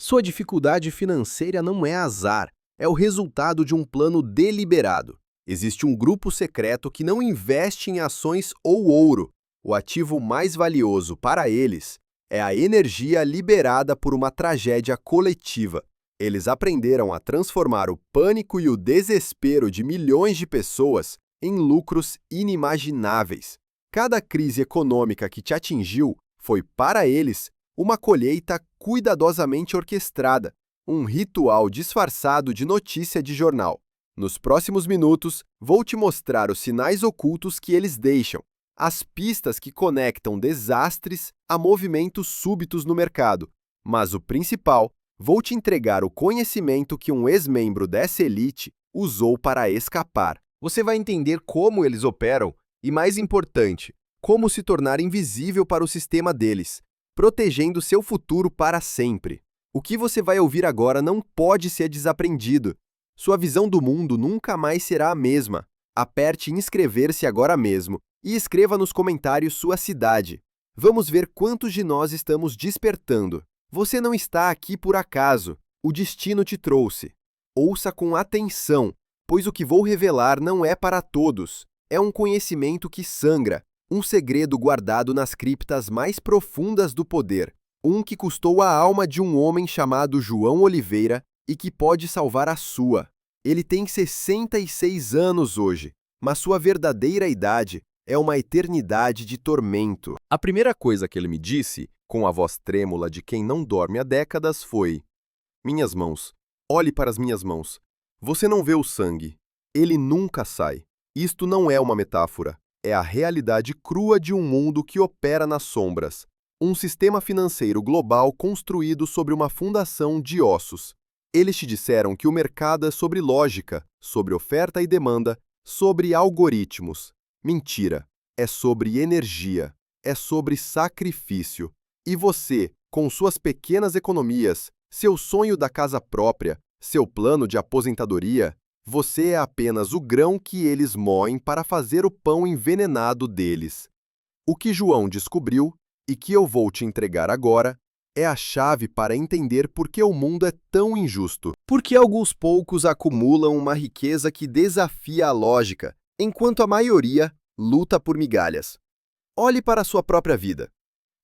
Sua dificuldade financeira não é azar, é o resultado de um plano deliberado. Existe um grupo secreto que não investe em ações ou ouro. O ativo mais valioso para eles é a energia liberada por uma tragédia coletiva. Eles aprenderam a transformar o pânico e o desespero de milhões de pessoas em lucros inimagináveis. Cada crise econômica que te atingiu foi, para eles, uma colheita cuidadosamente orquestrada, um ritual disfarçado de notícia de jornal. Nos próximos minutos, vou te mostrar os sinais ocultos que eles deixam, as pistas que conectam desastres a movimentos súbitos no mercado. Mas o principal, vou te entregar o conhecimento que um ex-membro dessa elite usou para escapar. Você vai entender como eles operam e, mais importante, como se tornar invisível para o sistema deles, protegendo seu futuro para sempre. O que você vai ouvir agora não pode ser desaprendido. Sua visão do mundo nunca mais será a mesma. Aperte inscrever-se agora mesmo e escreva nos comentários sua cidade. Vamos ver quantos de nós estamos despertando. Você não está aqui por acaso. O destino te trouxe. Ouça com atenção, pois o que vou revelar não é para todos. É um conhecimento que sangra, um segredo guardado nas criptas mais profundas do poder. Um que custou a alma de um homem chamado João Oliveira e que pode salvar a sua. Ele tem 66 anos hoje, mas sua verdadeira idade é uma eternidade de tormento. A primeira coisa que ele me disse, com a voz trêmula de quem não dorme há décadas, foi: "Minhas mãos, olhe para as minhas mãos. Você não vê o sangue. Ele nunca sai. Isto não é uma metáfora. É a realidade crua de um mundo que opera nas sombras. Um sistema financeiro global construído sobre uma fundação de ossos. Eles te disseram que o mercado é sobre lógica, sobre oferta e demanda, sobre algoritmos. Mentira. É sobre energia. É sobre sacrifício. E você, com suas pequenas economias, seu sonho da casa própria, seu plano de aposentadoria, você é apenas o grão que eles moem para fazer o pão envenenado deles. O que João descobriu, e que eu vou te entregar agora, é a chave para entender por que o mundo é tão injusto. Porque alguns poucos acumulam uma riqueza que desafia a lógica, enquanto a maioria luta por migalhas. Olhe para a sua própria vida.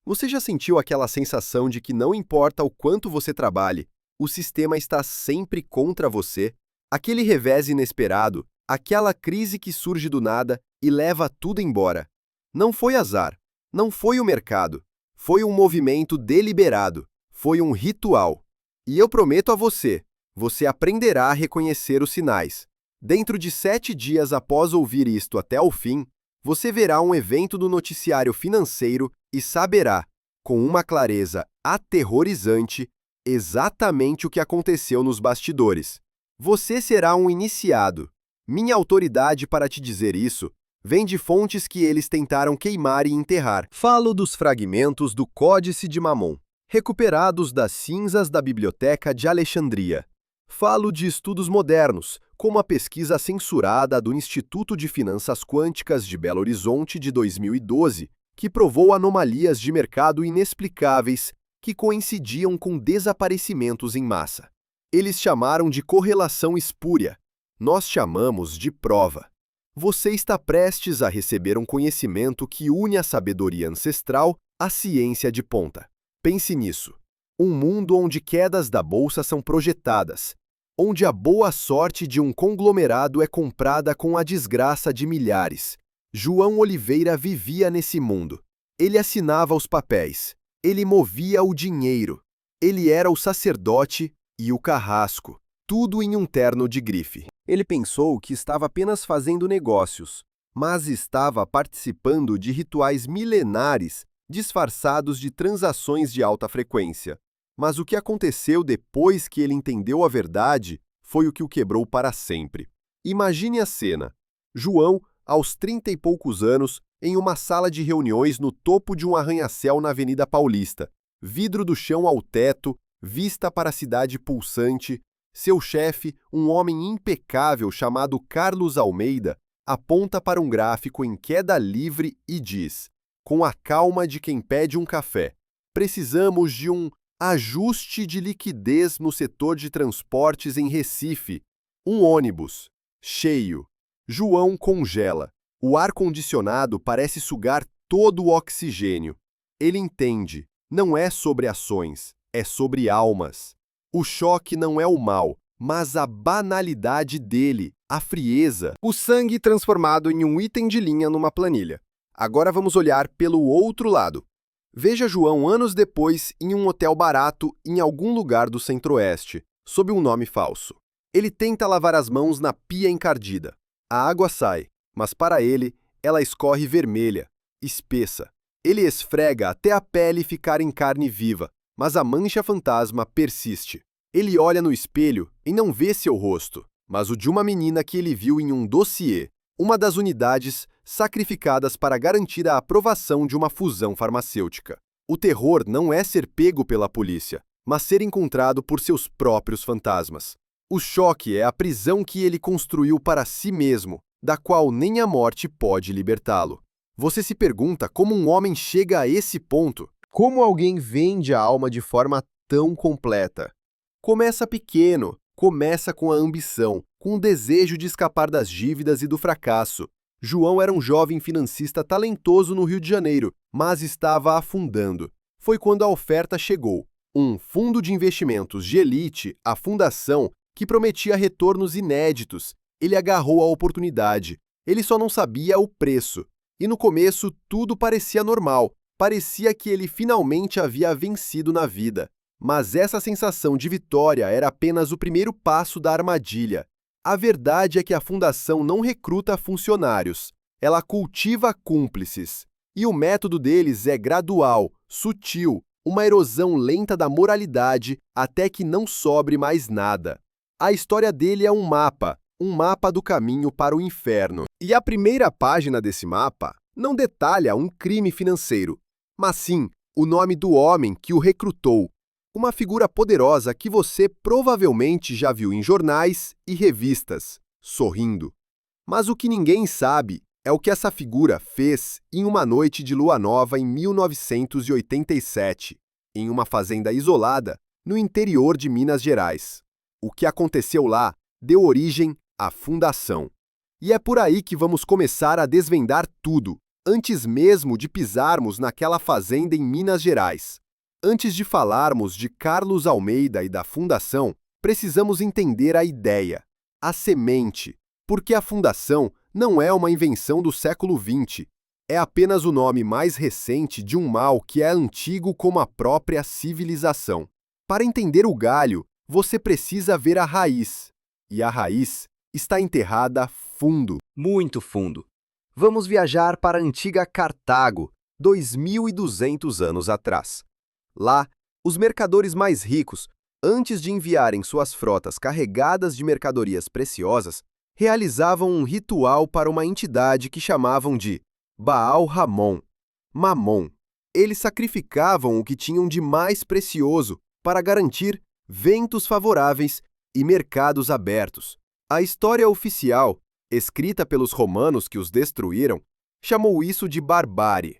Você já sentiu aquela sensação de que não importa o quanto você trabalhe, o sistema está sempre contra você? Aquele revés inesperado, aquela crise que surge do nada e leva tudo embora. Não foi azar, não foi o mercado, foi um movimento deliberado, foi um ritual. E eu prometo a você, você aprenderá a reconhecer os sinais. Dentro de 7 dias após ouvir isto até o fim, você verá um evento do noticiário financeiro e saberá, com uma clareza aterrorizante, exatamente o que aconteceu nos bastidores. Você será um iniciado. Minha autoridade para te dizer isso vem de fontes que eles tentaram queimar e enterrar. Falo dos fragmentos do Códice de Mamon, recuperados das cinzas da Biblioteca de Alexandria. Falo de estudos modernos, como a pesquisa censurada do Instituto de Finanças Quânticas de Belo Horizonte de 2012, que provou anomalias de mercado inexplicáveis que coincidiam com desaparecimentos em massa. Eles chamaram de correlação espúria. Nós chamamos de prova. Você está prestes a receber um conhecimento que une a sabedoria ancestral à ciência de ponta. Pense nisso. Um mundo onde quedas da bolsa são projetadas, onde a boa sorte de um conglomerado é comprada com a desgraça de milhares. João Oliveira vivia nesse mundo. Ele assinava os papéis. Ele movia o dinheiro. Ele era o sacerdote e o carrasco, tudo em um terno de grife. Ele pensou que estava apenas fazendo negócios, mas estava participando de rituais milenares disfarçados de transações de alta frequência. Mas o que aconteceu depois que ele entendeu a verdade foi o que o quebrou para sempre. Imagine a cena. João, aos 30 e poucos anos, em uma sala de reuniões no topo de um arranha-céu na Avenida Paulista. Vidro do chão ao teto, vista para a cidade pulsante. Seu chefe, um homem impecável chamado Carlos Almeida, aponta para um gráfico em queda livre e diz, com a calma de quem pede um café: "Precisamos de um Ajuste de liquidez no setor de transportes em Recife. Um ônibus. Cheio. João congela. O ar-condicionado parece sugar todo o oxigênio. Ele entende. Não é sobre ações, é sobre almas. O choque não é o mal, mas a banalidade dele, a frieza. O sangue transformado em um item de linha numa planilha. Agora vamos olhar pelo outro lado. Veja João anos depois em um hotel barato em algum lugar do Centro-Oeste, sob um nome falso. Ele tenta lavar as mãos na pia encardida. A água sai, mas para ele, ela escorre vermelha, espessa. Ele esfrega até a pele ficar em carne viva, mas a mancha fantasma persiste. Ele olha no espelho e não vê seu rosto, mas o de uma menina que ele viu em um dossiê, uma das unidades sacrificadas para garantir a aprovação de uma fusão farmacêutica. O terror não é ser pego pela polícia, mas ser encontrado por seus próprios fantasmas. O choque é a prisão que ele construiu para si mesmo, da qual nem a morte pode libertá-lo. Você se pergunta como um homem chega a esse ponto? Como alguém vende a alma de forma tão completa? Começa pequeno, começa com a ambição, com o desejo de escapar das dívidas e do fracasso. João era um jovem financista talentoso no Rio de Janeiro, mas estava afundando. Foi quando a oferta chegou. Um fundo de investimentos de elite, a Fundação, que prometia retornos inéditos. Ele agarrou a oportunidade. Ele só não sabia o preço. E no começo tudo parecia normal. Parecia que ele finalmente havia vencido na vida. Mas essa sensação de vitória era apenas o primeiro passo da armadilha. A verdade é que a Fundação não recruta funcionários, ela cultiva cúmplices. E o método deles é gradual, sutil, uma erosão lenta da moralidade até que não sobre mais nada. A história dele é um mapa do caminho para o inferno. E a primeira página desse mapa não detalha um crime financeiro, mas sim o nome do homem que o recrutou. Uma figura poderosa que você provavelmente já viu em jornais e revistas, sorrindo. Mas o que ninguém sabe é o que essa figura fez em uma noite de lua nova em 1987, em uma fazenda isolada no interior de Minas Gerais. O que aconteceu lá deu origem à Fundação. E é por aí que vamos começar a desvendar tudo, antes mesmo de pisarmos naquela fazenda em Minas Gerais. Antes de falarmos de Carlos Almeida e da Fundação, precisamos entender a ideia, a semente, porque a Fundação não é uma invenção do século XX, é apenas o nome mais recente de um mal que é antigo como a própria civilização. Para entender o galho, você precisa ver a raiz, e a raiz está enterrada fundo, muito fundo. Vamos viajar para a antiga Cartago, 2.200 anos atrás. Lá, os mercadores mais ricos, antes de enviarem suas frotas carregadas de mercadorias preciosas, realizavam um ritual para uma entidade que chamavam de Baal Ramon, Mamon. Eles sacrificavam o que tinham de mais precioso para garantir ventos favoráveis e mercados abertos. A história oficial, escrita pelos romanos que os destruíram, chamou isso de barbárie.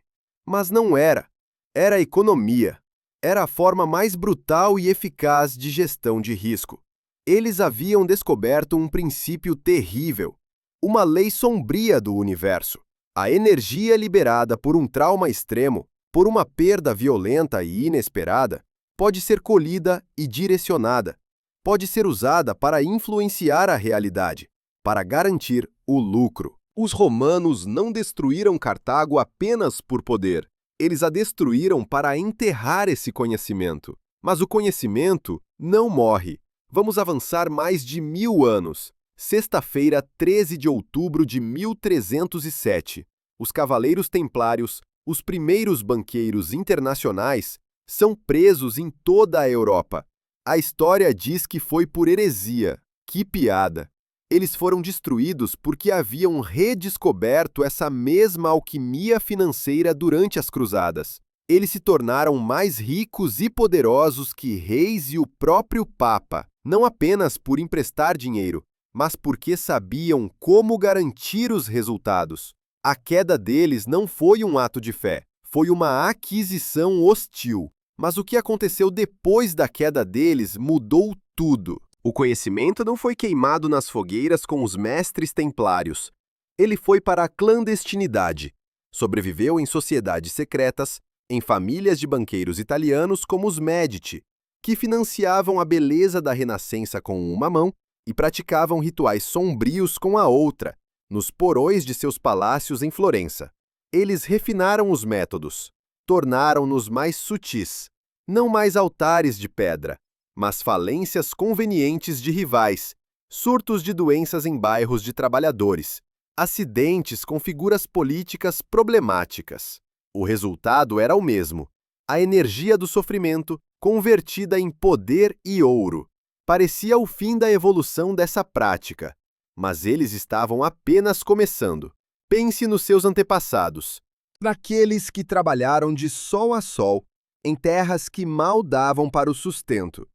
Mas não era. Era economia. Era a forma mais brutal e eficaz de gestão de risco. Eles haviam descoberto um princípio terrível, uma lei sombria do universo. A energia liberada por um trauma extremo, por uma perda violenta e inesperada, pode ser colhida e direcionada. Pode ser usada para influenciar a realidade, para garantir o lucro. Os romanos não destruíram Cartago apenas por poder. Eles a destruíram para enterrar esse conhecimento. Mas o conhecimento não morre. Vamos avançar mais de 1000 anos. Sexta-feira, 13 de outubro de 1307. Os Cavaleiros Templários, os primeiros banqueiros internacionais, são presos em toda a Europa. A história diz que foi por heresia. Que piada! Eles foram destruídos porque haviam redescoberto essa mesma alquimia financeira durante as cruzadas. Eles se tornaram mais ricos e poderosos que reis e o próprio Papa, não apenas por emprestar dinheiro, mas porque sabiam como garantir os resultados. A queda deles não foi um ato de fé, foi uma aquisição hostil. Mas o que aconteceu depois da queda deles mudou tudo. O conhecimento não foi queimado nas fogueiras com os mestres templários. Ele foi para a clandestinidade. Sobreviveu em sociedades secretas, em famílias de banqueiros italianos como os Medici, que financiavam a beleza da Renascença com uma mão e praticavam rituais sombrios com a outra, nos porões de seus palácios em Florença. Eles refinaram os métodos, tornaram-nos mais sutis, não mais altares de pedra, mas falências convenientes de rivais, surtos de doenças em bairros de trabalhadores, acidentes com figuras políticas problemáticas. O resultado era o mesmo: a energia do sofrimento convertida em poder e ouro. Parecia o fim da evolução dessa prática, mas eles estavam apenas começando. Pense nos seus antepassados, naqueles que trabalharam de sol a sol em terras que mal davam para o sustento.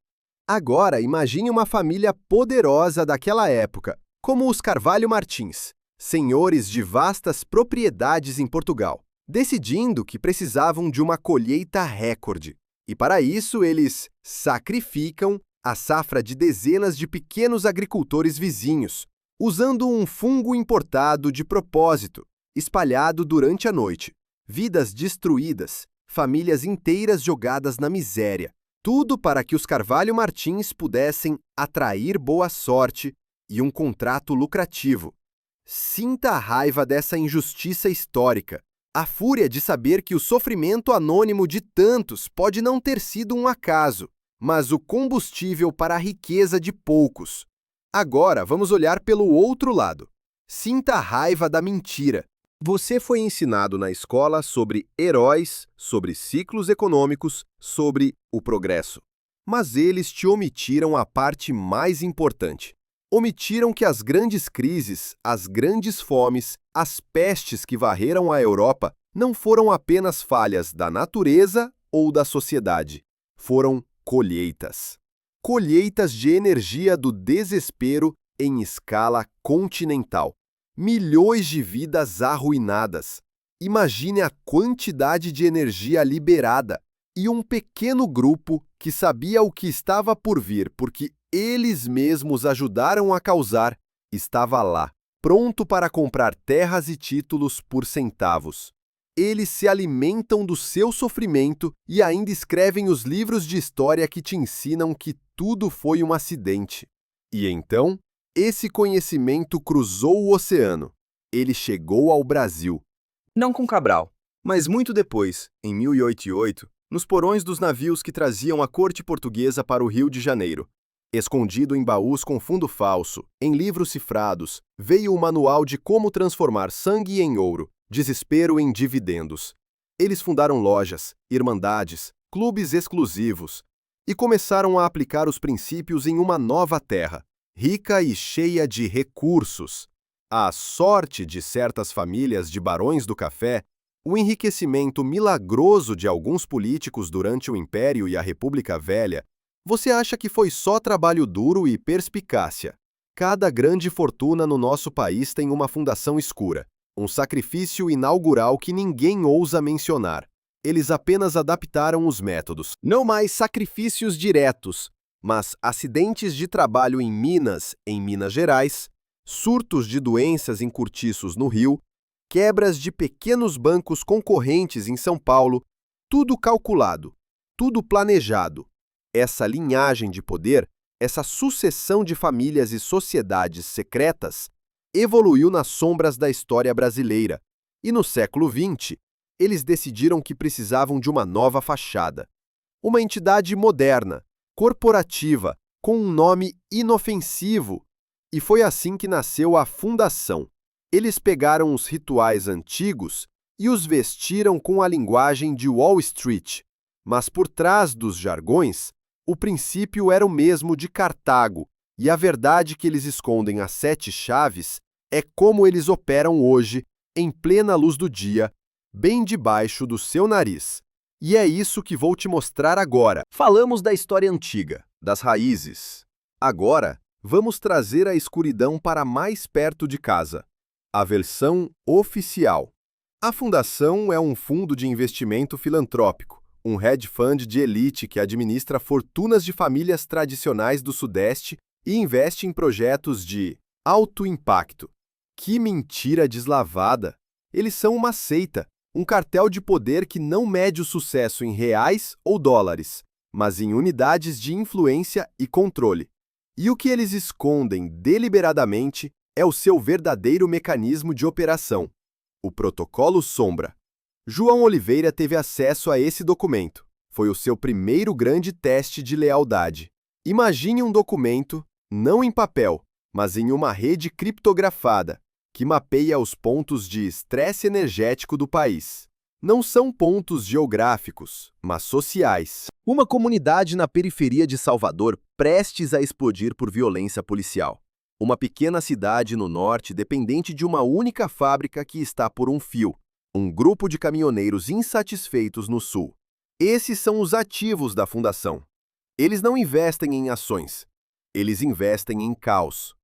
Agora, imagine uma família poderosa daquela época, como os Carvalho Martins, senhores de vastas propriedades em Portugal, decidindo que precisavam de uma colheita recorde. E para isso eles sacrificam a safra de dezenas de pequenos agricultores vizinhos, usando um fungo importado de propósito, espalhado durante a noite. Vidas destruídas, famílias inteiras jogadas na miséria. Tudo para que os Carvalho Martins pudessem atrair boa sorte e um contrato lucrativo. Sinta a raiva dessa injustiça histórica, a fúria de saber que o sofrimento anônimo de tantos pode não ter sido um acaso, mas o combustível para a riqueza de poucos. Agora, vamos olhar pelo outro lado. Sinta a raiva da mentira. Você foi ensinado na escola sobre heróis, sobre ciclos econômicos, sobre o progresso. Mas eles te omitiram a parte mais importante. Omitiram que as grandes crises, as grandes fomes, as pestes que varreram a Europa não foram apenas falhas da natureza ou da sociedade. Foram colheitas. Colheitas de energia do desespero em escala continental. Milhões de vidas arruinadas. Imagine a quantidade de energia liberada e um pequeno grupo que sabia o que estava por vir porque eles mesmos ajudaram a causar, estava lá, pronto para comprar terras e títulos por centavos. Eles se alimentam do seu sofrimento e ainda escrevem os livros de história que te ensinam que tudo foi um acidente. E então, esse conhecimento cruzou o oceano. Ele chegou ao Brasil. Não com Cabral, mas muito depois, em 1088, nos porões dos navios que traziam a corte portuguesa para o Rio de Janeiro. Escondido em baús com fundo falso, em livros cifrados, veio o manual de como transformar sangue em ouro, desespero em dividendos. Eles fundaram lojas, irmandades, clubes exclusivos e começaram a aplicar os princípios em uma nova terra, rica e cheia de recursos. À sorte de certas famílias de barões do café, o enriquecimento milagroso de alguns políticos durante o Império e a República Velha, você acha que foi só trabalho duro e perspicácia? Cada grande fortuna no nosso país tem uma fundação escura, um sacrifício inaugural que ninguém ousa mencionar. Eles apenas adaptaram os métodos. Não mais sacrifícios diretos, mas acidentes de trabalho em Minas Gerais, surtos de doenças em cortiços no Rio, quebras de pequenos bancos concorrentes em São Paulo, tudo calculado, tudo planejado. Essa linhagem de poder, essa sucessão de famílias e sociedades secretas, evoluiu nas sombras da história brasileira. E no século XX, eles decidiram que precisavam de uma nova fachada. Uma entidade moderna, corporativa, com um nome inofensivo. E foi assim que nasceu a Fundação. Eles pegaram os rituais antigos e os vestiram com a linguagem de Wall Street. Mas por trás dos jargões, o princípio era o mesmo de Cartago, e a verdade que eles escondem às 7 chaves é como eles operam hoje, em plena luz do dia, bem debaixo do seu nariz. E é isso que vou te mostrar agora. Falamos da história antiga, das raízes. Agora, vamos trazer a escuridão para mais perto de casa. A versão oficial. A Fundação é um fundo de investimento filantrópico, um hedge fund de elite que administra fortunas de famílias tradicionais do Sudeste e investe em projetos de alto impacto. Que mentira deslavada! Eles são uma seita, um cartel de poder que não mede o sucesso em reais ou dólares, mas em unidades de influência e controle. E o que eles escondem deliberadamente é o seu verdadeiro mecanismo de operação, o Protocolo Sombra. João Oliveira teve acesso a esse documento. Foi o seu primeiro grande teste de lealdade. Imagine um documento, não em papel, mas em uma rede criptografada, que mapeia os pontos de estresse energético do país. Não são pontos geográficos, mas sociais. Uma comunidade na periferia de Salvador prestes a explodir por violência policial. Uma pequena cidade no norte dependente de uma única fábrica que está por um fio. Um grupo de caminhoneiros insatisfeitos no sul. Esses são os ativos da fundação. Eles não investem em ações. Eles investem em caos.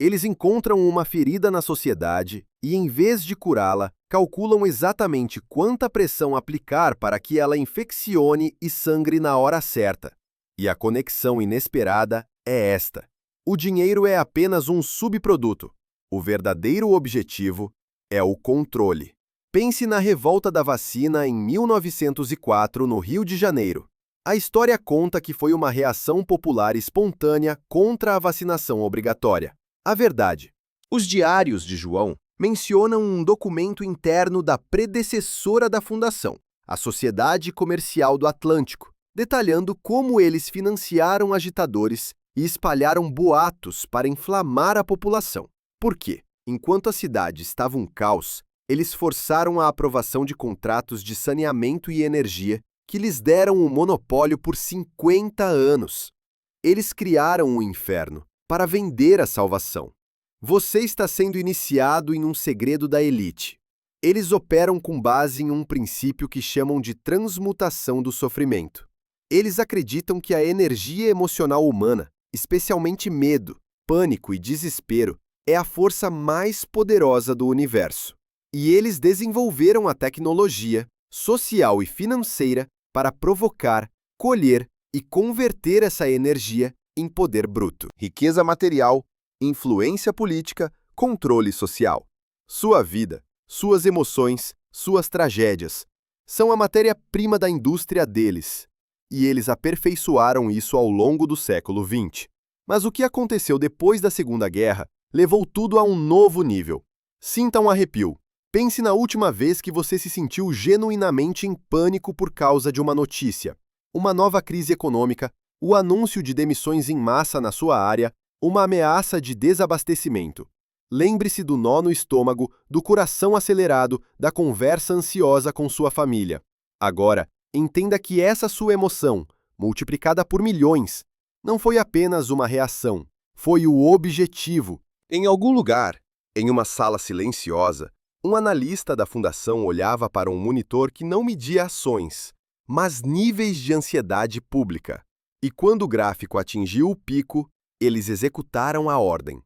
Eles encontram uma ferida na sociedade e, em vez de curá-la, calculam exatamente quanta pressão aplicar para que ela infeccione e sangre na hora certa. E a conexão inesperada é esta. O dinheiro é apenas um subproduto. O verdadeiro objetivo é o controle. Pense na revolta da vacina em 1904, no Rio de Janeiro. A história conta que foi uma reação popular espontânea contra a vacinação obrigatória. A verdade. Os diários de João mencionam um documento interno da predecessora da fundação, a Sociedade Comercial do Atlântico, detalhando como eles financiaram agitadores e espalharam boatos para inflamar a população. Por quê? Enquanto a cidade estava um caos, eles forçaram a aprovação de contratos de saneamento e energia que lhes deram um monopólio por 50 anos. Eles criaram o inferno para vender a salvação. Você está sendo iniciado em um segredo da elite. Eles operam com base em um princípio que chamam de transmutação do sofrimento. Eles acreditam que a energia emocional humana, especialmente medo, pânico e desespero, é a força mais poderosa do universo. E eles desenvolveram a tecnologia social e financeira para provocar, colher e converter essa energia em poder bruto. Riqueza material, influência política, controle social. Sua vida, suas emoções, suas tragédias são a matéria-prima da indústria deles. E eles aperfeiçoaram isso ao longo do século XX. Mas o que aconteceu depois da Segunda Guerra levou tudo a um novo nível. Sinta um arrepio. Pense na última vez que você se sentiu genuinamente em pânico por causa de uma notícia, uma nova crise econômica, o anúncio de demissões em massa na sua área, uma ameaça de desabastecimento. Lembre-se do nó no estômago, do coração acelerado, da conversa ansiosa com sua família. Agora, entenda que essa sua emoção, multiplicada por milhões, não foi apenas uma reação, foi o objetivo. Em algum lugar, em uma sala silenciosa, um analista da fundação olhava para um monitor que não media ações, mas níveis de ansiedade pública. E quando o gráfico atingiu o pico, eles executaram a ordem.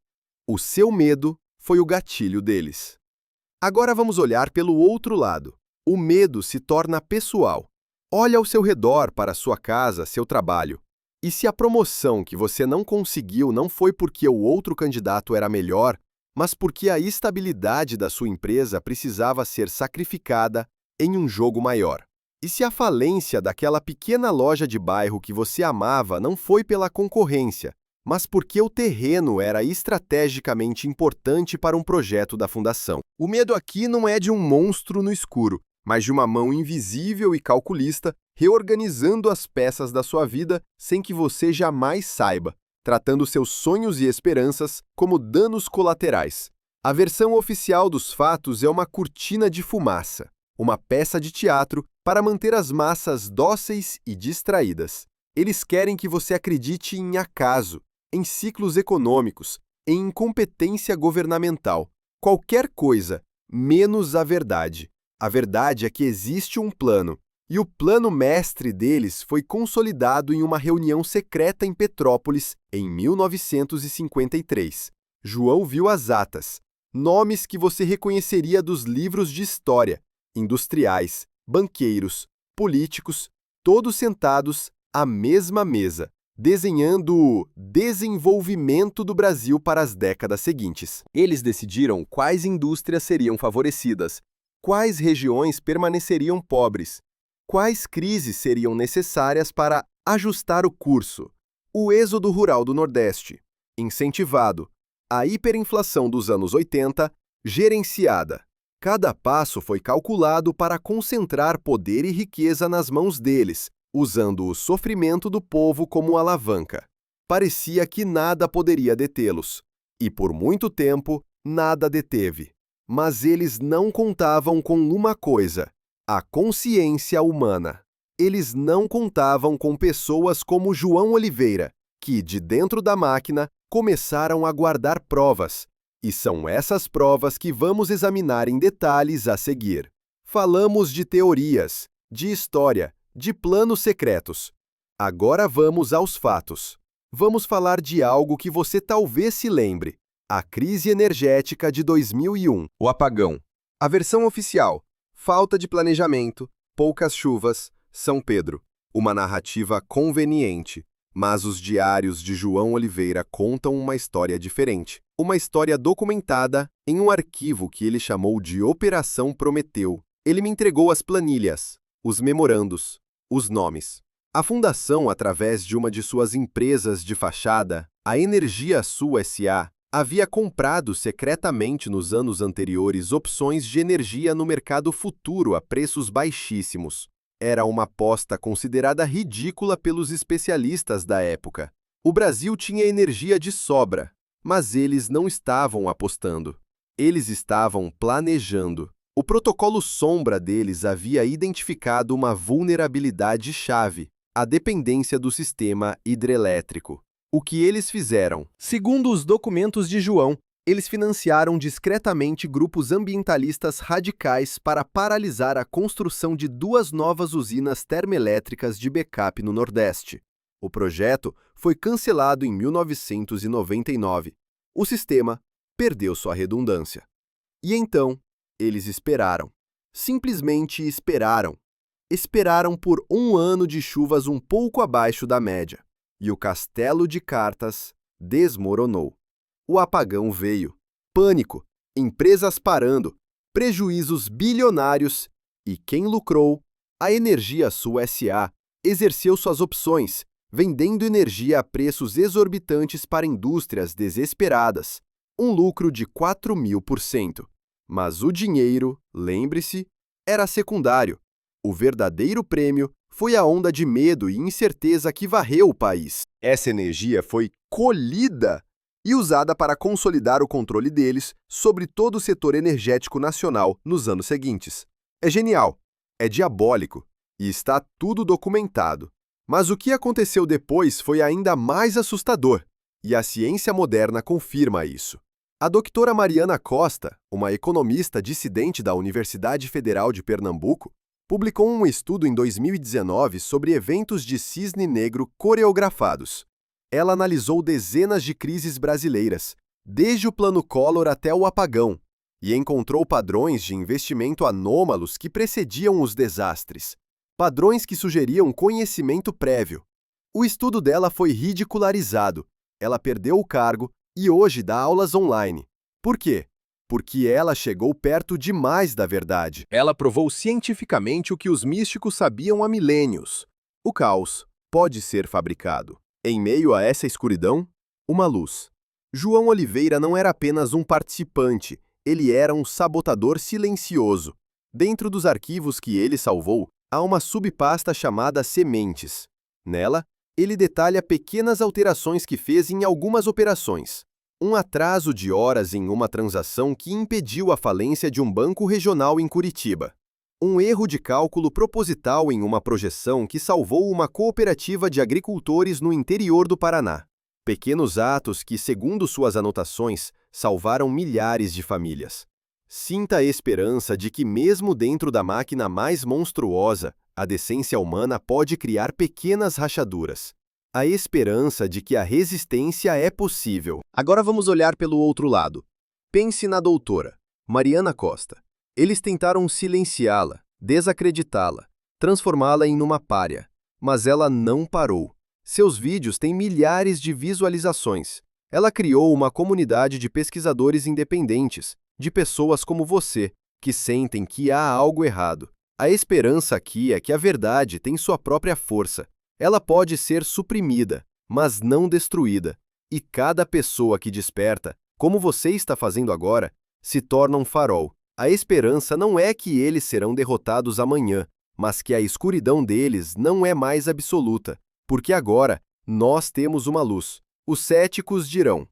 O seu medo foi o gatilho deles. Agora vamos olhar pelo outro lado. O medo se torna pessoal. Olhe ao seu redor para sua casa, seu trabalho. E se a promoção que você não conseguiu não foi porque o outro candidato era melhor, mas porque a estabilidade da sua empresa precisava ser sacrificada em um jogo maior? E se a falência daquela pequena loja de bairro que você amava não foi pela concorrência, mas porque o terreno era estrategicamente importante para um projeto da fundação? O medo aqui não é de um monstro no escuro, mas de uma mão invisível e calculista reorganizando as peças da sua vida sem que você jamais saiba, tratando seus sonhos e esperanças como danos colaterais. A versão oficial dos fatos é uma cortina de fumaça, uma peça de teatro para manter as massas dóceis e distraídas. Eles querem que você acredite em acaso, em ciclos econômicos, em incompetência governamental, qualquer coisa, menos a verdade. A verdade é que existe um plano, e o plano mestre deles foi consolidado em uma reunião secreta em Petrópolis em 1953. João viu as atas, nomes que você reconheceria dos livros de história, industriais, banqueiros, políticos, todos sentados à mesma mesa, desenhando o desenvolvimento do Brasil para as décadas seguintes. Eles decidiram quais indústrias seriam favorecidas, quais regiões permaneceriam pobres, quais crises seriam necessárias para ajustar o curso. O êxodo rural do Nordeste, incentivado, a hiperinflação dos anos 80, gerenciada. Cada passo foi calculado para concentrar poder e riqueza nas mãos deles, usando o sofrimento do povo como alavanca. Parecia que nada poderia detê-los, e por muito tempo nada deteve. Mas eles não contavam com uma coisa: a consciência humana. Eles não contavam com pessoas como João Oliveira, que, de dentro da máquina, começaram a guardar provas. E são essas provas que vamos examinar em detalhes a seguir. Falamos de teorias, de história, de planos secretos. Agora vamos aos fatos. Vamos falar de algo que você talvez se lembre: a crise energética de 2001. O apagão. A versão oficial: falta de planejamento, poucas chuvas, São Pedro. Uma narrativa conveniente. Mas os diários de João Oliveira contam uma história diferente. Uma história documentada em um arquivo que ele chamou de Operação Prometeu. Ele me entregou as planilhas, os memorandos, os nomes. A fundação, através de uma de suas empresas de fachada, a Energia Sul S.A., havia comprado secretamente nos anos anteriores opções de energia no mercado futuro a preços baixíssimos. Era uma aposta considerada ridícula pelos especialistas da época. O Brasil tinha energia de sobra, mas eles não estavam apostando. Eles estavam planejando. O protocolo sombra deles havia identificado uma vulnerabilidade chave: a dependência do sistema hidrelétrico. O que eles fizeram? Segundo os documentos de João, eles financiaram discretamente grupos ambientalistas radicais para paralisar a construção de 2 novas usinas termoelétricas de backup no Nordeste. O projeto foi cancelado em 1999. O sistema perdeu sua redundância. E então, eles esperaram. Simplesmente esperaram. Esperaram por 1 ano de chuvas um pouco abaixo da média. E o castelo de cartas desmoronou. O apagão veio. Pânico, empresas parando, prejuízos bilionários e quem lucrou? A Energia Sul S.A. exerceu suas opções, vendendo energia a preços exorbitantes para indústrias desesperadas, um lucro de 4.000%. Mas o dinheiro, lembre-se, era secundário. O verdadeiro prêmio foi a onda de medo e incerteza que varreu o país. Essa energia foi colhida e usada para consolidar o controle deles sobre todo o setor energético nacional nos anos seguintes. É genial, é diabólico e está tudo documentado. Mas o que aconteceu depois foi ainda mais assustador, e a ciência moderna confirma isso. A doutora Mariana Costa, uma economista dissidente da Universidade Federal de Pernambuco, publicou um estudo em 2019 sobre eventos de cisne negro coreografados. Ela analisou dezenas de crises brasileiras, desde o Plano Collor até o apagão, e encontrou padrões de investimento anômalos que precediam os desastres, padrões que sugeriam conhecimento prévio. O estudo dela foi ridicularizado, ela perdeu o cargo e hoje dá aulas online. Por quê? Porque ela chegou perto demais da verdade. Ela provou cientificamente o que os místicos sabiam há milênios. O caos pode ser fabricado. Em meio a essa escuridão, uma luz. João Oliveira não era apenas um participante, ele era um sabotador silencioso. Dentro dos arquivos que ele salvou, há uma subpasta chamada Sementes. Nela, ele detalha pequenas alterações que fez em algumas operações. Um atraso de horas em uma transação que impediu a falência de um banco regional em Curitiba. Um erro de cálculo proposital em uma projeção que salvou uma cooperativa de agricultores no interior do Paraná. Pequenos atos que, segundo suas anotações, salvaram milhares de famílias. Sinta a esperança de que, mesmo dentro da máquina mais monstruosa, a decência humana pode criar pequenas rachaduras. A esperança de que a resistência é possível. Agora vamos olhar pelo outro lado. Pense na doutora Mariana Costa. Eles tentaram silenciá-la, desacreditá-la, transformá-la em uma pária. Mas ela não parou. Seus vídeos têm milhares de visualizações. Ela criou uma comunidade de pesquisadores independentes, de pessoas como você, que sentem que há algo errado. A esperança aqui é que a verdade tem sua própria força. Ela pode ser suprimida, mas não destruída. E cada pessoa que desperta, como você está fazendo agora, se torna um farol. A esperança não é que eles serão derrotados amanhã, mas que a escuridão deles não é mais absoluta, porque agora nós temos uma luz. Os céticos dirão: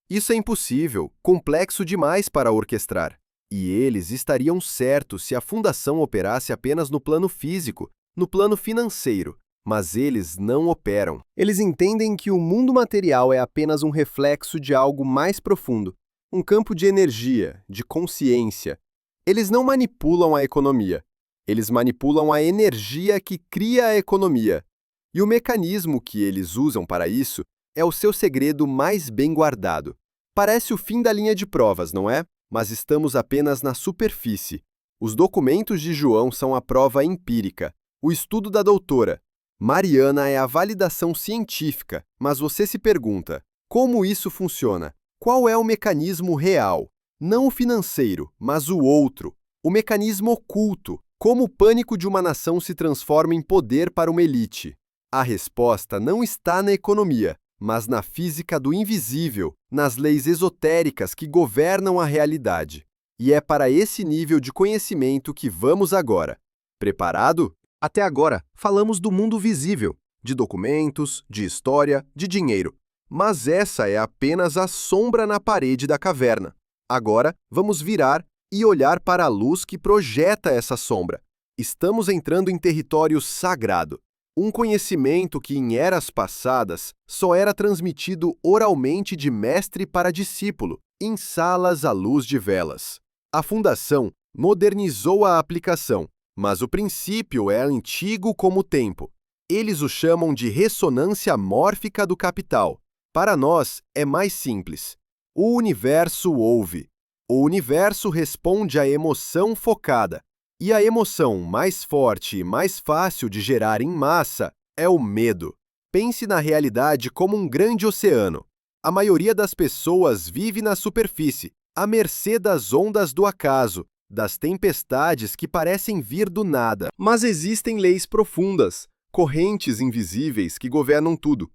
isso é impossível, complexo demais para orquestrar. E eles estariam certos se a fundação operasse apenas no plano físico, no plano financeiro. Mas eles não operam. Eles entendem que o mundo material é apenas um reflexo de algo mais profundo, um campo de energia, de consciência. Eles não manipulam a economia. Eles manipulam a energia que cria a economia. E o mecanismo que eles usam para isso é o seu segredo mais bem guardado. Parece o fim da linha de provas, não é? Mas estamos apenas na superfície. Os documentos de João são a prova empírica, o estudo da doutora. Mariana é a validação científica, mas você se pergunta, como isso funciona? Qual é o mecanismo real? Não o financeiro, mas o outro. O mecanismo oculto. Como o pânico de uma nação se transforma em poder para uma elite? A resposta não está na economia, mas na física do invisível, nas leis esotéricas que governam a realidade. E é para esse nível de conhecimento que vamos agora. Preparado? Até agora, falamos do mundo visível, de documentos, de história, de dinheiro. Mas essa é apenas a sombra na parede da caverna. Agora, vamos virar e olhar para a luz que projeta essa sombra. Estamos entrando em território sagrado. Um conhecimento que em eras passadas só era transmitido oralmente de mestre para discípulo, em salas à luz de velas. A Fundação modernizou a aplicação, mas o princípio é antigo como o tempo. Eles o chamam de ressonância mórfica do capital. Para nós, é mais simples. O universo ouve. O universo responde à emoção focada. E a emoção mais forte e mais fácil de gerar em massa é o medo. Pense na realidade como um grande oceano. A maioria das pessoas vive na superfície, à mercê das ondas do acaso, das tempestades que parecem vir do nada. Mas existem leis profundas, correntes invisíveis que governam tudo.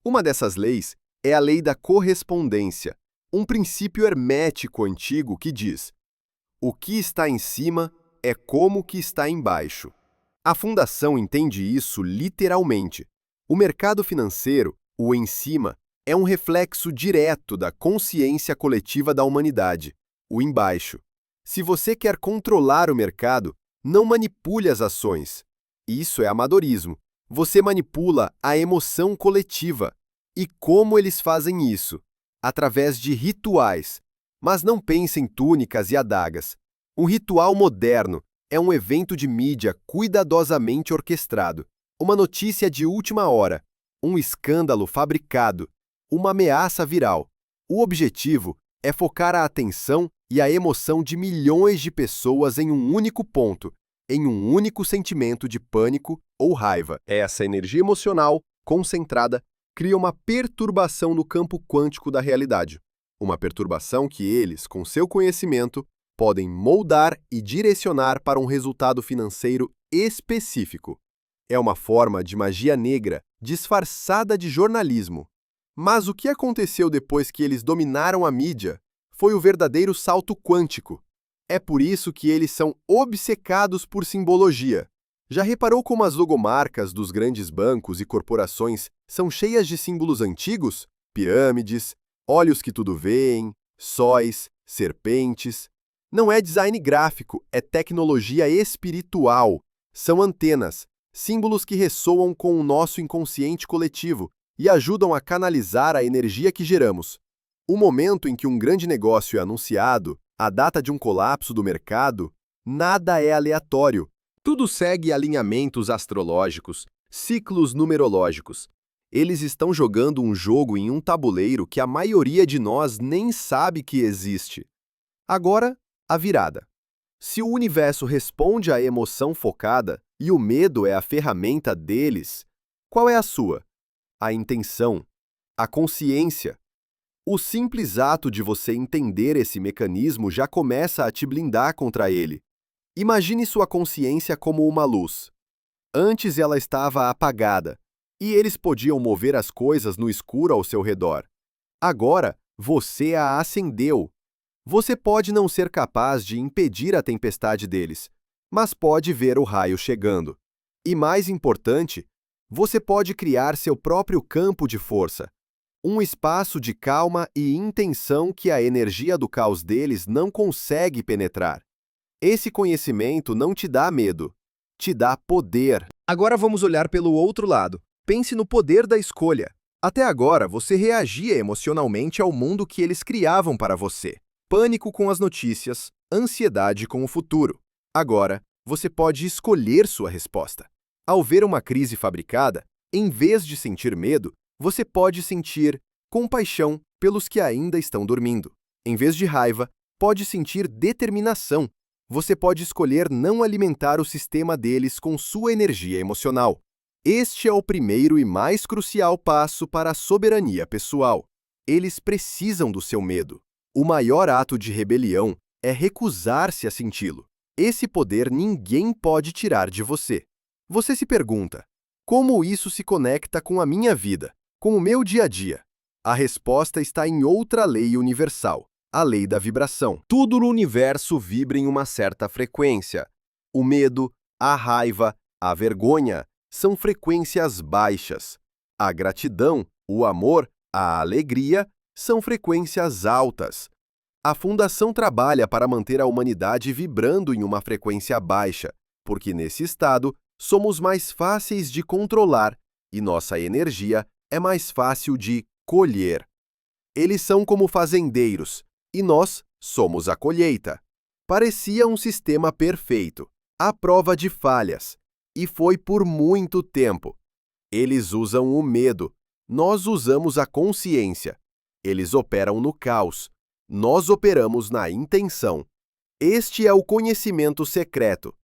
Uma dessas leis é a lei da correspondência, um princípio hermético antigo que diz: o que está em cima é como o que está embaixo. A Fundação entende isso literalmente. O mercado financeiro, o em cima, é um reflexo direto da consciência coletiva da humanidade, o embaixo. Se você quer controlar o mercado, não manipule as ações. Isso é amadorismo. Você manipula a emoção coletiva. E como eles fazem isso? Através de rituais. Mas não pense em túnicas e adagas. Um ritual moderno é um evento de mídia cuidadosamente orquestrado. Uma notícia de última hora. Um escândalo fabricado. Uma ameaça viral. O objetivo é focar a atenção e a emoção de milhões de pessoas em um único ponto, em um único sentimento de pânico ou raiva. Essa energia emocional, concentrada, cria uma perturbação no campo quântico da realidade. Uma perturbação que eles, com seu conhecimento, podem moldar e direcionar para um resultado financeiro específico. É uma forma de magia negra, disfarçada de jornalismo. Mas o que aconteceu depois que eles dominaram a mídia foi o verdadeiro salto quântico. É por isso que eles são obcecados por simbologia. Já reparou como as logomarcas dos grandes bancos e corporações são cheias de símbolos antigos? Pirâmides, olhos que tudo veem, sóis, serpentes. Não é design gráfico, é tecnologia espiritual. São antenas, símbolos que ressoam com o nosso inconsciente coletivo e ajudam a canalizar a energia que geramos. O momento em que um grande negócio é anunciado, a data de um colapso do mercado, nada é aleatório. Tudo segue alinhamentos astrológicos, ciclos numerológicos. Eles estão jogando um jogo em um tabuleiro que a maioria de nós nem sabe que existe. Agora, a virada. Se o universo responde à emoção focada e o medo é a ferramenta deles, Qual é a sua? A intenção, a consciência. O simples ato de você entender esse mecanismo já começa a te blindar contra ele. Imagine sua consciência como uma luz. Antes ela estava apagada, e eles podiam mover as coisas no escuro ao seu redor. Agora, você a acendeu. Você pode não ser capaz de impedir a tempestade deles, mas pode ver o raio chegando. E mais importante, você pode criar seu próprio campo de força. Um espaço de calma e intenção que a energia do caos deles não consegue penetrar. Esse conhecimento não te dá medo, te dá poder. Agora vamos olhar pelo outro lado. Pense no poder da escolha. Até agora, você reagia emocionalmente ao mundo que eles criavam para você. Pânico com as notícias, ansiedade com o futuro. Agora, você pode escolher sua resposta. Ao ver uma crise fabricada, em vez de sentir medo, você pode sentir compaixão pelos que ainda estão dormindo. Em vez de raiva, pode sentir determinação. Você pode escolher não alimentar o sistema deles com sua energia emocional. Este é o primeiro e mais crucial passo para a soberania pessoal. Eles precisam do seu medo. O maior ato de rebelião é recusar-se a senti-lo. Esse poder ninguém pode tirar de você. Você se pergunta, como isso se conecta com a minha vida, com o meu dia a dia? A resposta está em outra lei universal, a lei da vibração. Tudo no universo vibra em uma certa frequência. O medo, a raiva, a vergonha são frequências baixas. A gratidão, o amor, a alegria são frequências altas. A Fundação trabalha para manter a humanidade vibrando em uma frequência baixa, porque nesse estado somos mais fáceis de controlar e nossa energia é mais fácil de colher. Eles são como fazendeiros e nós somos a colheita. Parecia um sistema perfeito, à prova de falhas, e foi por muito tempo. Eles usam o medo, nós usamos a consciência. Eles operam no caos, nós operamos na intenção. Este é o conhecimento secreto.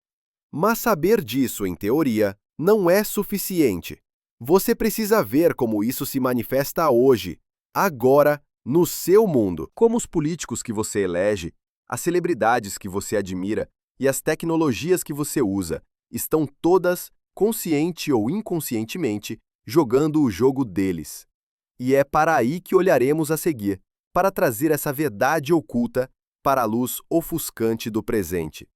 Mas saber disso, em teoria, não é suficiente. Você precisa ver como isso se manifesta hoje, agora, no seu mundo. Como os políticos que você elege, as celebridades que você admira e as tecnologias que você usa estão todas, consciente ou inconscientemente, jogando o jogo deles. E é para aí que olharemos a seguir, para trazer essa verdade oculta para a luz ofuscante do presente.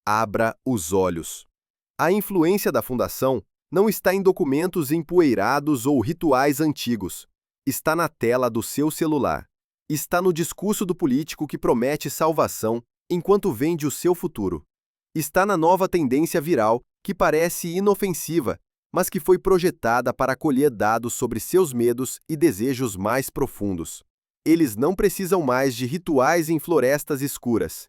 Abra os olhos. A influência da Fundação não está em documentos empoeirados ou rituais antigos. Está na tela do seu celular. Está no discurso do político que promete salvação enquanto vende o seu futuro. Está na nova tendência viral que parece inofensiva, mas que foi projetada para colher dados sobre seus medos e desejos mais profundos. Eles não precisam mais de rituais em florestas escuras.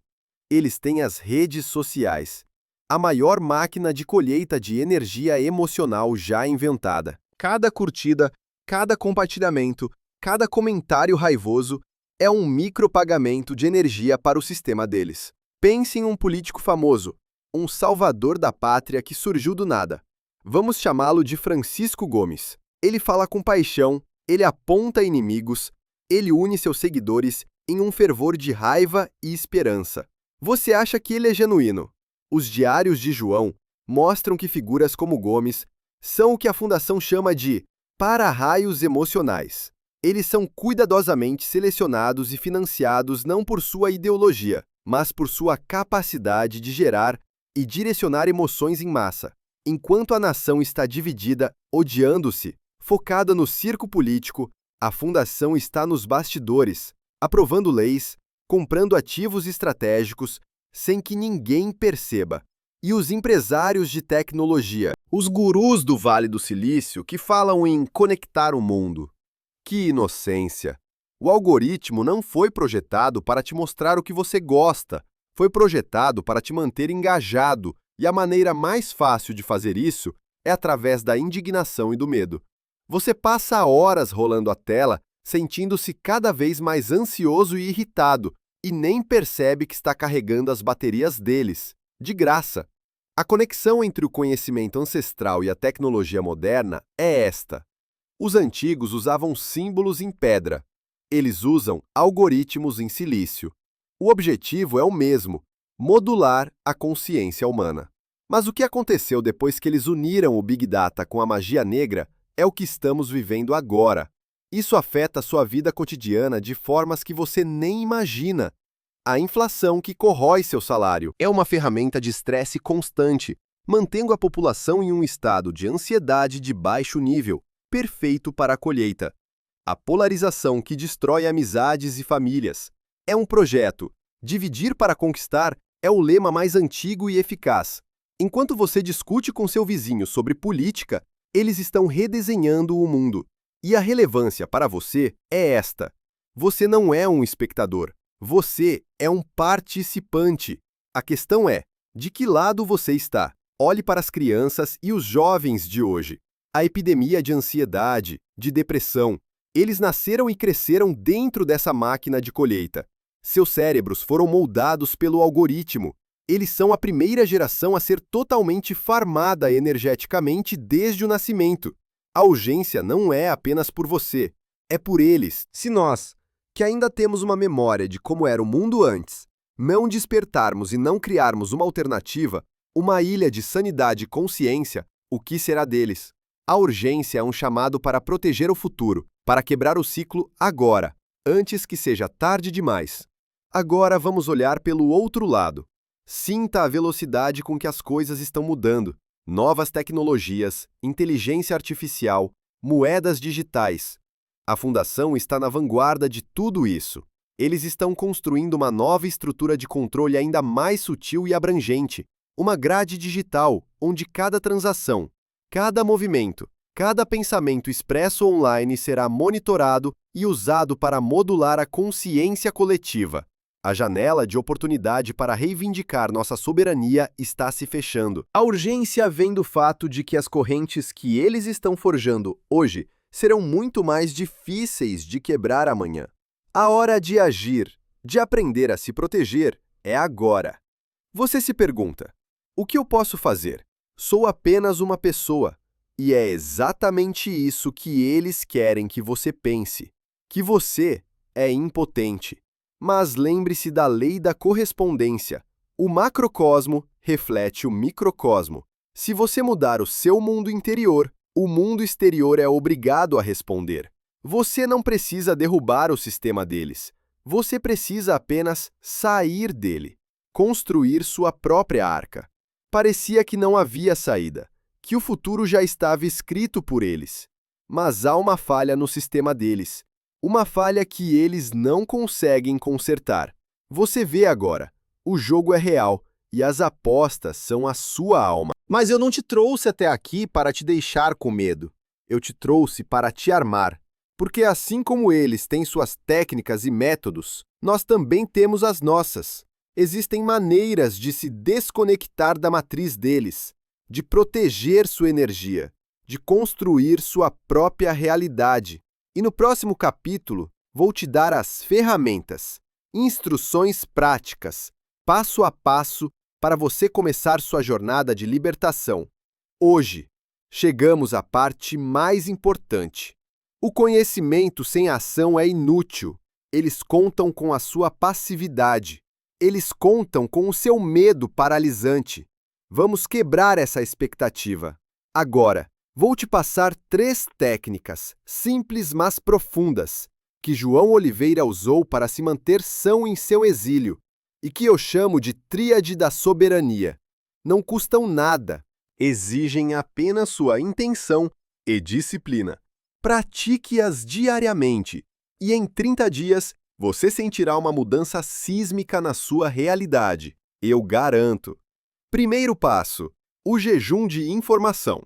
Eles têm as redes sociais, a maior máquina de colheita de energia emocional já inventada. Cada curtida, cada compartilhamento, cada comentário raivoso é um micropagamento de energia para o sistema deles. Pense em um político famoso, um salvador da pátria que surgiu do nada. Vamos chamá-lo de Francisco Gomes. Ele fala com paixão, ele aponta inimigos, ele une seus seguidores em um fervor de raiva e esperança. Você acha que ele é genuíno? Os diários de João mostram que figuras como Gomes são o que a Fundação chama de para-raios emocionais. Eles são cuidadosamente selecionados e financiados não por sua ideologia, mas por sua capacidade de gerar e direcionar emoções em massa. Enquanto a nação está dividida, odiando-se, focada no circo político, a Fundação está nos bastidores, aprovando leis, comprando ativos estratégicos, sem que ninguém perceba. E os empresários de tecnologia, os gurus do Vale do Silício que falam em conectar o mundo. Que inocência! O algoritmo não foi projetado para te mostrar o que você gosta, foi projetado para te manter engajado, e a maneira mais fácil de fazer isso é através da indignação e do medo. Você passa horas rolando a tela, sentindo-se cada vez mais ansioso e irritado, e nem percebe que está carregando as baterias deles, de graça. A conexão entre o conhecimento ancestral e a tecnologia moderna é esta. Os antigos usavam símbolos em pedra. Eles usam algoritmos em silício. O objetivo é o mesmo: modular a consciência humana. Mas o que aconteceu depois que eles uniram o Big Data com a magia negra é o que estamos vivendo agora. Isso afeta a sua vida cotidiana de formas que você nem imagina. A inflação que corrói seu salário é uma ferramenta de estresse constante, mantendo a população em um estado de ansiedade de baixo nível, perfeito para a colheita. A polarização que destrói amizades e famílias. É um projeto. Dividir para conquistar é o lema mais antigo e eficaz. Enquanto você discute com seu vizinho sobre política, eles estão redesenhando o mundo. E a relevância para você é esta. Você não é um espectador. Você é um participante. A questão é, de que lado você está? Olhe para as crianças e os jovens de hoje. A epidemia de ansiedade, de depressão. Eles nasceram e cresceram dentro dessa máquina de colheita. Seus cérebros foram moldados pelo algoritmo. Eles são a primeira geração a ser totalmente farmada energeticamente desde o nascimento. A urgência não é apenas por você, é por eles. Se nós, que ainda temos uma memória de como era o mundo antes, não despertarmos e não criarmos uma alternativa, uma ilha de sanidade e consciência, o que será deles? A urgência é um chamado para proteger o futuro, para quebrar o ciclo agora, antes que seja tarde demais. Agora vamos olhar pelo outro lado. Sinta a velocidade com que as coisas estão mudando. Novas tecnologias, inteligência artificial, moedas digitais. A Fundação está na vanguarda de tudo isso. Eles estão construindo uma nova estrutura de controle ainda mais sutil e abrangente. Uma grade digital, onde cada transação, cada movimento, cada pensamento expresso online será monitorado e usado para modular a consciência coletiva. A janela de oportunidade para reivindicar nossa soberania está se fechando. A urgência vem do fato de que as correntes que eles estão forjando hoje serão muito mais difíceis de quebrar amanhã. A hora de agir, de aprender a se proteger, é agora. Você se pergunta: o que eu posso fazer? Sou apenas uma pessoa. E é exatamente isso que eles querem que você pense, que você é impotente. Mas lembre-se da lei da correspondência. O macrocosmo reflete o microcosmo. Se você mudar o seu mundo interior, o mundo exterior é obrigado a responder. Você não precisa derrubar o sistema deles. Você precisa apenas sair dele, construir sua própria arca. Parecia que não havia saída, que o futuro já estava escrito por eles. Mas há uma falha no sistema deles. Uma falha que eles não conseguem consertar. Você vê agora, o jogo é real e as apostas são a sua alma. Mas eu não te trouxe até aqui para te deixar com medo. Eu te trouxe para te armar. Porque assim como eles têm suas técnicas e métodos, nós também temos as nossas. Existem maneiras de se desconectar da matriz deles, de proteger sua energia, de construir sua própria realidade. E no próximo capítulo, vou te dar as ferramentas, instruções práticas, passo a passo, para você começar sua jornada de libertação. Hoje, chegamos à parte mais importante. O conhecimento sem ação é inútil. Eles contam com a sua passividade. Eles contam com o seu medo paralisante. Vamos quebrar essa expectativa. Agora, vou te passar 3 técnicas, simples mas profundas, que João Oliveira usou para se manter são em seu exílio, e que eu chamo de tríade da soberania. Não custam nada, exigem apenas sua intenção e disciplina. Pratique-as diariamente, e em 30 dias você sentirá uma mudança sísmica na sua realidade. Eu garanto. Primeiro passo: o jejum de informação.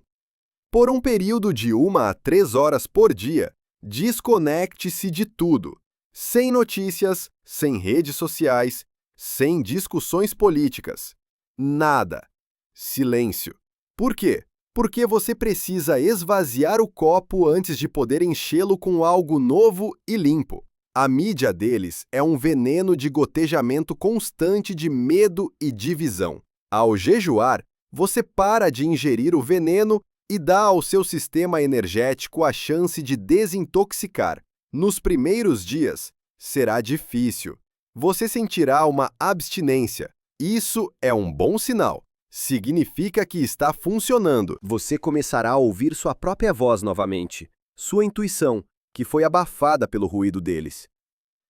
Por um período de 1 a 3 horas por dia, desconecte-se de tudo. Sem notícias, sem redes sociais, sem discussões políticas. Nada. Silêncio. Por quê? Porque você precisa esvaziar o copo antes de poder enchê-lo com algo novo e limpo. A mídia deles é um veneno de gotejamento constante de medo e divisão. Ao jejuar, Você para de ingerir o veneno e dá ao seu sistema energético a chance de desintoxicar. Nos primeiros dias, será difícil. Você sentirá uma abstinência. Isso é um bom sinal. Significa que está funcionando. Você começará a ouvir sua própria voz novamente, sua intuição, que foi abafada pelo ruído deles.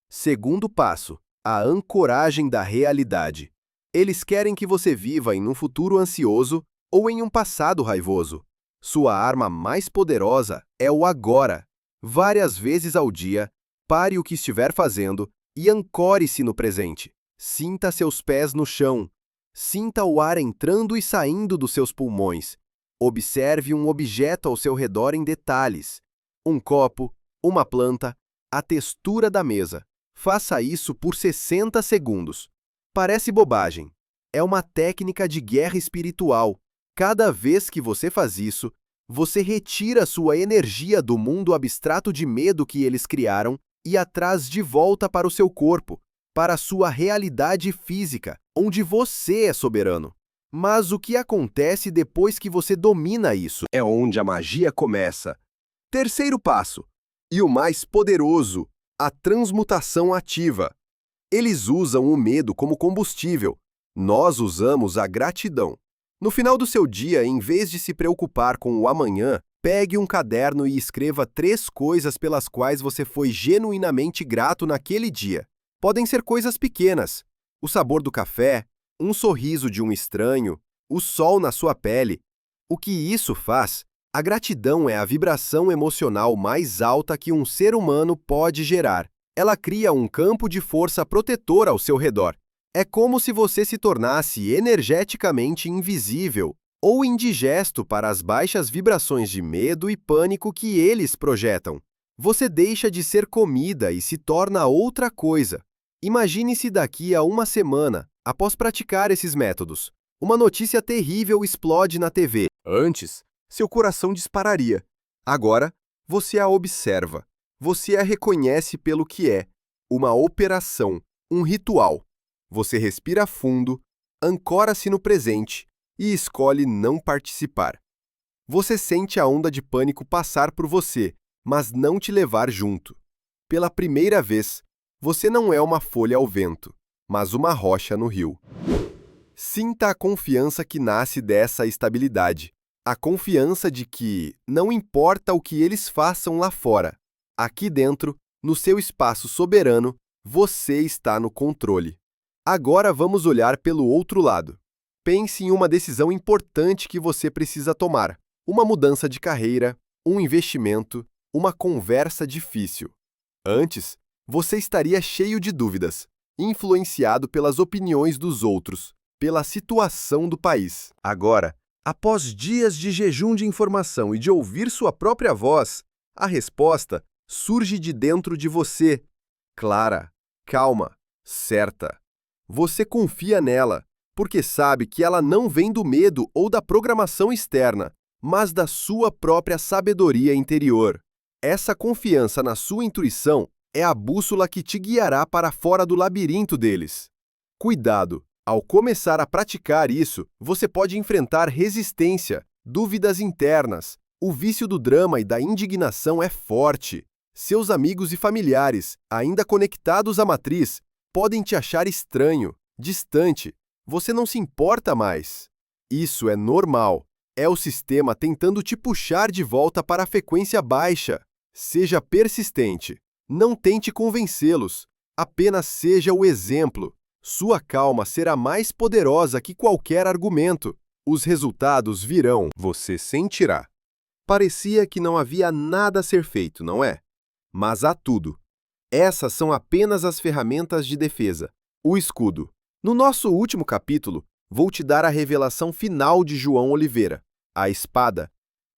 Segundo passo, a ancoragem da realidade. Eles querem que você viva em um futuro ansioso ou em um passado raivoso. Sua arma mais poderosa é o agora. Várias vezes ao dia, pare o que estiver fazendo e ancore-se no presente. Sinta seus pés no chão. Sinta o ar entrando e saindo dos seus pulmões. Observe um objeto ao seu redor em detalhes. Um copo, uma planta, a textura da mesa. Faça isso por 60 segundos. Parece bobagem. É uma técnica de guerra espiritual. Cada vez que você faz isso, você retira sua energia do mundo abstrato de medo que eles criaram e a traz de volta para o seu corpo, para a sua realidade física, onde você é soberano. Mas o que acontece depois que você domina isso? É onde a magia começa. Terceiro passo, e o mais poderoso, a transmutação ativa. Eles usam o medo como combustível. Nós usamos a gratidão. No final do seu dia, em vez de se preocupar com o amanhã, pegue um caderno e escreva 3 coisas pelas quais você foi genuinamente grato naquele dia. Podem ser coisas pequenas: o sabor do café, um sorriso de um estranho, o sol na sua pele. O que isso faz? A gratidão é a vibração emocional mais alta que um ser humano pode gerar. Ela cria um campo de força protetor ao seu redor. É como se você se tornasse energeticamente invisível ou indigesto para as baixas vibrações de medo e pânico que eles projetam. Você deixa de ser comida e se torna outra coisa. Imagine-se daqui a uma semana, após praticar esses métodos. Uma notícia terrível explode na TV. Antes, seu coração dispararia. Agora, você a observa. Você a reconhece pelo que é: uma operação, um ritual. Você respira fundo, ancora-se no presente e escolhe não participar. Você sente a onda de pânico passar por você, mas não te levar junto. Pela primeira vez, você não é uma folha ao vento, mas uma rocha no rio. Sinta a confiança que nasce dessa estabilidade. A confiança de que não importa o que eles façam lá fora, aqui dentro, no seu espaço soberano, você está no controle. Agora vamos olhar pelo outro lado. Pense em uma decisão importante que você precisa tomar. Uma mudança de carreira, um investimento, uma conversa difícil. Antes, você estaria cheio de dúvidas, influenciado pelas opiniões dos outros, pela situação do país. Agora, após dias de jejum de informação e de ouvir sua própria voz, a resposta surge de dentro de você, clara, calma, certa. Você confia nela, porque sabe que ela não vem do medo ou da programação externa, mas da sua própria sabedoria interior. Essa confiança na sua intuição é a bússola que te guiará para fora do labirinto deles. Cuidado! Ao começar a praticar isso, você pode enfrentar resistência, dúvidas internas. O vício do drama e da indignação é forte. Seus amigos e familiares, ainda conectados à matriz, podem te achar estranho, distante. Você não se importa mais. Isso é normal. É o sistema tentando te puxar de volta para a frequência baixa. Seja persistente. Não tente convencê-los. Apenas seja o exemplo. Sua calma será mais poderosa que qualquer argumento. Os resultados virão. Você sentirá. Parecia que não havia nada a ser feito, não é? Mas há tudo. Essas são apenas as ferramentas de defesa. O escudo. No nosso último capítulo, vou te dar a revelação final de João Oliveira, a espada.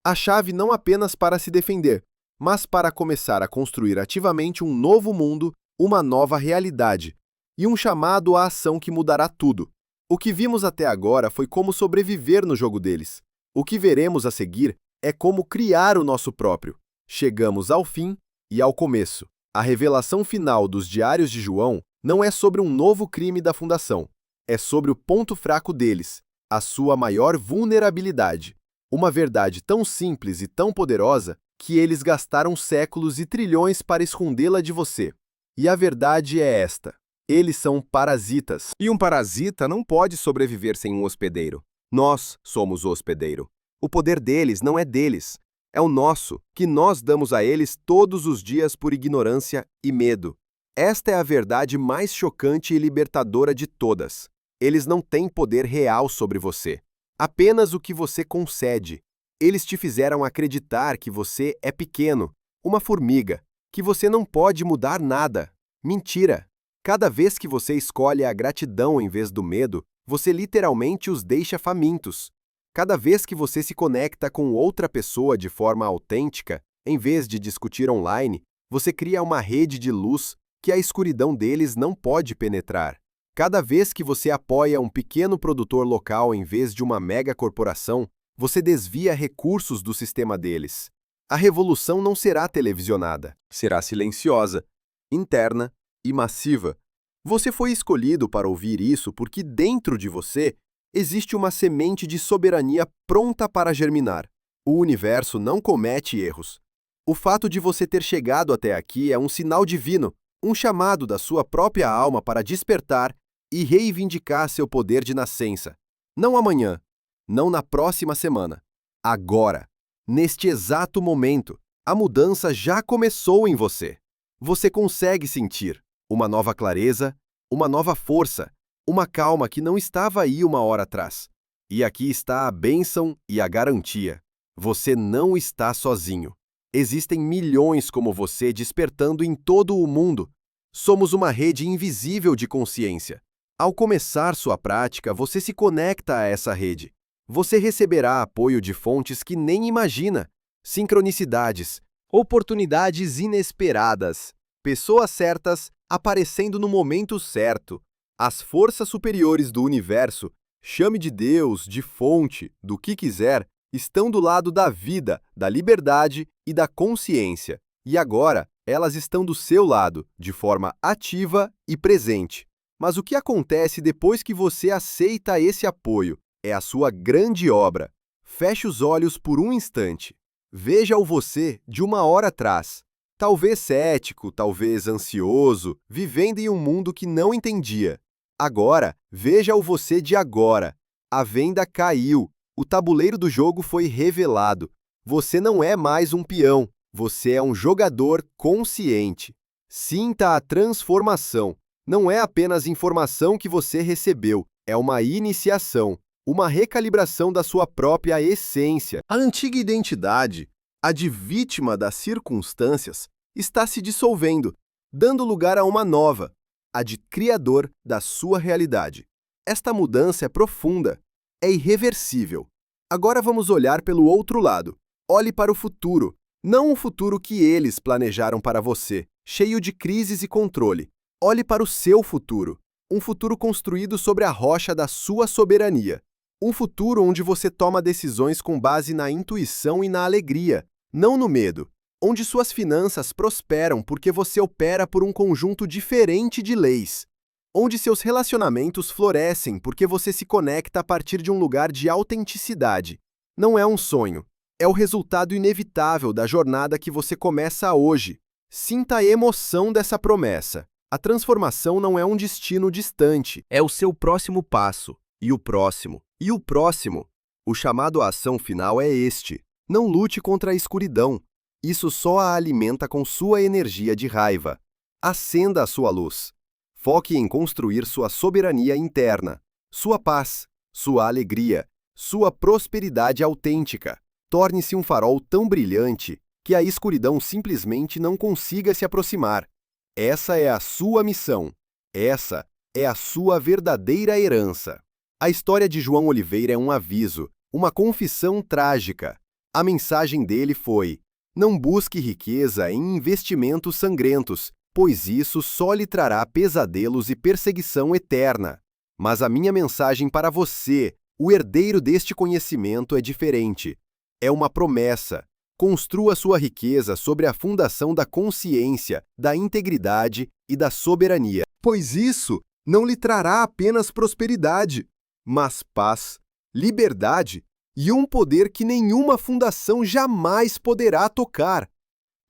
A chave não apenas para se defender, mas para começar a construir ativamente um novo mundo, uma nova realidade, e um chamado à ação que mudará tudo. O que vimos até agora foi como sobreviver no jogo deles. O que veremos a seguir é como criar o nosso próprio. Chegamos ao fim e ao começo. A revelação final dos Diários de João não é sobre um novo crime da Fundação. É sobre o ponto fraco deles, a sua maior vulnerabilidade. Uma verdade tão simples e tão poderosa que eles gastaram séculos e trilhões para escondê-la de você. E a verdade é esta: eles são parasitas. E um parasita não pode sobreviver sem um hospedeiro. Nós somos o hospedeiro. O poder deles não é deles, é o nosso, que nós damos a eles todos os dias por ignorância e medo. Esta é a verdade mais chocante e libertadora de todas. Eles não têm poder real sobre você, apenas o que você concede. Eles te fizeram acreditar que você é pequeno, uma formiga, que você não pode mudar nada. Mentira! Cada vez que você escolhe a gratidão em vez do medo, você literalmente os deixa famintos. Cada vez que você se conecta com outra pessoa de forma autêntica, em vez de discutir online, você cria uma rede de luz que a escuridão deles não pode penetrar. Cada vez que você apoia um pequeno produtor local em vez de uma mega corporação, você desvia recursos do sistema deles. A revolução não será televisionada, será silenciosa, interna e massiva. Você foi escolhido para ouvir isso porque dentro de você existe uma semente de soberania pronta para germinar. O universo não comete erros. O fato de você ter chegado até aqui é um sinal divino, um chamado da sua própria alma para despertar e reivindicar seu poder de nascença. Não amanhã, não na próxima semana. Agora, neste exato momento, a mudança já começou em você. Você consegue sentir uma nova clareza, uma nova força, uma calma que não estava aí uma hora atrás. E aqui está a bênção e a garantia. Você não está sozinho. Existem milhões como você despertando em todo o mundo. Somos uma rede invisível de consciência. Ao começar sua prática, você se conecta a essa rede. Você receberá apoio de fontes que nem imagina, sincronicidades, oportunidades inesperadas, pessoas certas aparecendo no momento certo. As forças superiores do universo, chame de Deus, de fonte, do que quiser, estão do lado da vida, da liberdade e da consciência. E agora, elas estão do seu lado, de forma ativa e presente. Mas o que acontece depois que você aceita esse apoio? É a sua grande obra. Feche os olhos por um instante. Veja o você de uma hora atrás. Talvez cético, talvez ansioso, vivendo em um mundo que não entendia. Agora, veja o você de agora. A venda caiu. O tabuleiro do jogo foi revelado. Você não é mais um peão. Você é um jogador consciente. Sinta a transformação. Não é apenas informação que você recebeu, é uma iniciação, uma recalibração da sua própria essência. A antiga identidade, a de vítima das circunstâncias, está se dissolvendo, dando lugar a uma nova, a de criador da sua realidade. Esta mudança é profunda, é irreversível. Agora vamos olhar pelo outro lado. Olhe para o futuro, não o futuro que eles planejaram para você, cheio de crises e controle. Olhe para o seu futuro, um futuro construído sobre a rocha da sua soberania. Um futuro onde você toma decisões com base na intuição e na alegria, não no medo. Onde suas finanças prosperam porque você opera por um conjunto diferente de leis. Onde seus relacionamentos florescem porque você se conecta a partir de um lugar de autenticidade. Não é um sonho, é o resultado inevitável da jornada que você começa hoje. Sinta a emoção dessa promessa. A transformação não é um destino distante, é o seu próximo passo, e o próximo, e o próximo. O chamado à ação final é este. Não lute contra a escuridão. Isso só a alimenta com sua energia de raiva. Acenda a sua luz. Foque em construir sua soberania interna, sua paz, sua alegria, sua prosperidade autêntica. Torne-se um farol tão brilhante que a escuridão simplesmente não consiga se aproximar. Essa é a sua missão. Essa é a sua verdadeira herança. A história de João Oliveira é um aviso, uma confissão trágica. A mensagem dele foi: não busque riqueza em investimentos sangrentos, pois isso só lhe trará pesadelos e perseguição eterna. Mas a minha mensagem para você, o herdeiro deste conhecimento, é diferente. É uma promessa. Construa sua riqueza sobre a fundação da consciência, da integridade e da soberania, pois isso não lhe trará apenas prosperidade, mas paz, liberdade e um poder que nenhuma fundação jamais poderá tocar.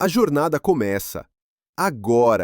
A jornada começa agora.